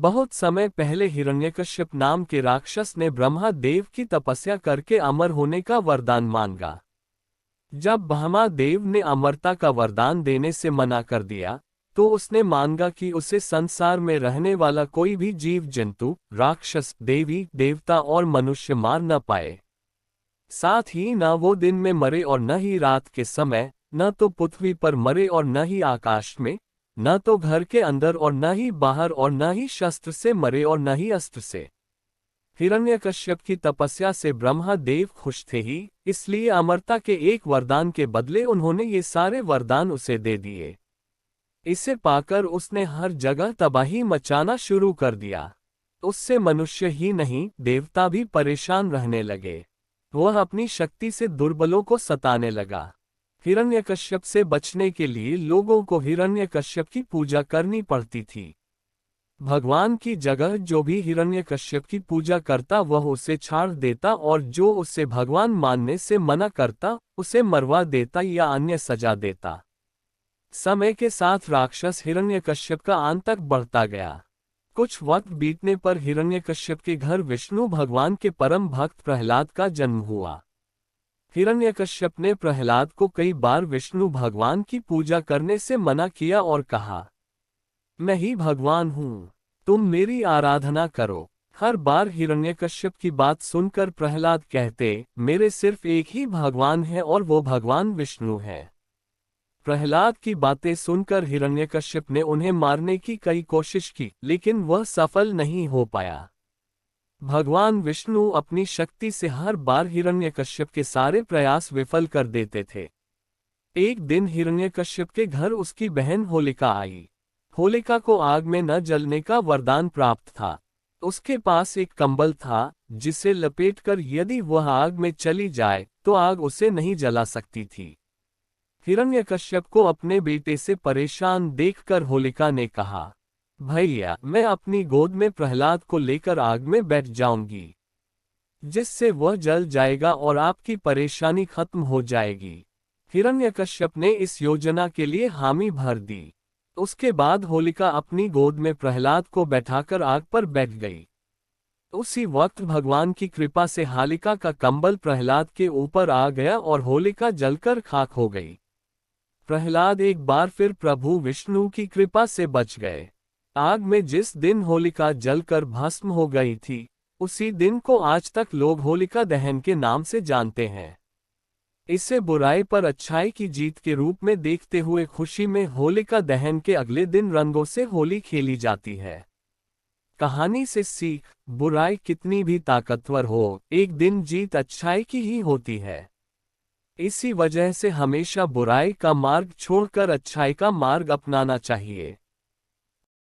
बहुत समय पहले हिरण्यकश्यप नाम के राक्षस ने ब्रह्मा देव की तपस्या करके अमर होने का वरदान मांगा। जब ब्रह्मा देव ने अमरता का वरदान देने से मना कर दिया, तो उसने मांगा कि उसे संसार में रहने वाला कोई भी जीव जंतु, राक्षस, देवी देवता और मनुष्य मार न पाए। साथ ही न वो दिन में मरे और न ही रात के समय, न तो पृथ्वी पर मरे और न ही आकाश में, न तो घर के अंदर और न ही बाहर, और न ही शस्त्र से मरे और न ही अस्त्र से। हिरण्यकश्यप की तपस्या से ब्रह्मा देव खुश थे ही, इसलिए अमरता के एक वरदान के बदले उन्होंने ये सारे वरदान उसे दे दिए। इसे पाकर उसने हर जगह तबाही मचाना शुरू कर दिया। उससे मनुष्य ही नहीं, देवता भी परेशान रहने लगे। वह अपनी शक्ति से दुर्बलों को सताने लगा। हिरण्यकश्यप से बचने के लिए लोगों को हिरण्यकश्यप की पूजा करनी पड़ती थी। भगवान की जगह जो भी हिरण्यकश्यप की पूजा करता वह उसे छाड़ देता, और जो उसे भगवान मानने से मना करता उसे मरवा देता या अन्य सजा देता। समय के साथ राक्षस हिरण्यकश्यप का आतंक बढ़ता गया। कुछ वक्त बीतने पर हिरण्यकश्यप के घर विष्णु भगवान के परम भक्त प्रहलाद का जन्म हुआ। हिरण्यकश्यप ने प्रहलाद को कई बार विष्णु भगवान की पूजा करने से मना किया और कहा, मैं ही भगवान हूँ, तुम मेरी आराधना करो। हर बार हिरण्यकश्यप की बात सुनकर प्रहलाद कहते, मेरे सिर्फ एक ही भगवान है और वो भगवान विष्णु है। प्रहलाद की बातें सुनकर हिरण्यकश्यप ने उन्हें मारने की कई कोशिश की, लेकिन वह सफल नहीं हो पाया। भगवान विष्णु अपनी शक्ति से हर बार हिरण्यकश्यप के सारे प्रयास विफल कर देते थे। एक दिन हिरण्यकश्यप के घर उसकी बहन होलिका आई। होलिका को आग में न जलने का वरदान प्राप्त था। उसके पास एक कंबल था, जिसे लपेटकर यदि वह आग में चली जाए तो आग उसे नहीं जला सकती थी। हिरण्यकश्यप को अपने बेटे से परेशान देखकर होलिका ने कहा, भैया, मैं अपनी गोद में प्रहलाद को लेकर आग में बैठ जाऊंगी, जिससे वह जल जाएगा और आपकी परेशानी खत्म हो जाएगी। हिरण्यकश्यप ने इस योजना के लिए हामी भर दी। उसके बाद होलिका अपनी गोद में प्रहलाद को बैठाकर आग पर बैठ गई। उसी वक्त भगवान की कृपा से होलिका का कंबल प्रहलाद के ऊपर आ गया और होलिका जलकर खाक हो गई। प्रहलाद एक बार फिर प्रभु विष्णु की कृपा से बच गए। आग में जिस दिन होलिका जलकर भस्म हो गई थी, उसी दिन को आज तक लोग होलिका दहन के नाम से जानते हैं। इसे बुराई पर अच्छाई की जीत के रूप में देखते हुए खुशी में होलिका दहन के अगले दिन रंगों से होली खेली जाती है। कहानी से सीख, बुराई कितनी भी ताकतवर हो, एक दिन जीत अच्छाई की ही होती है। इसी वजह से हमेशा बुराई का मार्ग छोड़कर अच्छाई का मार्ग अपनाना चाहिए।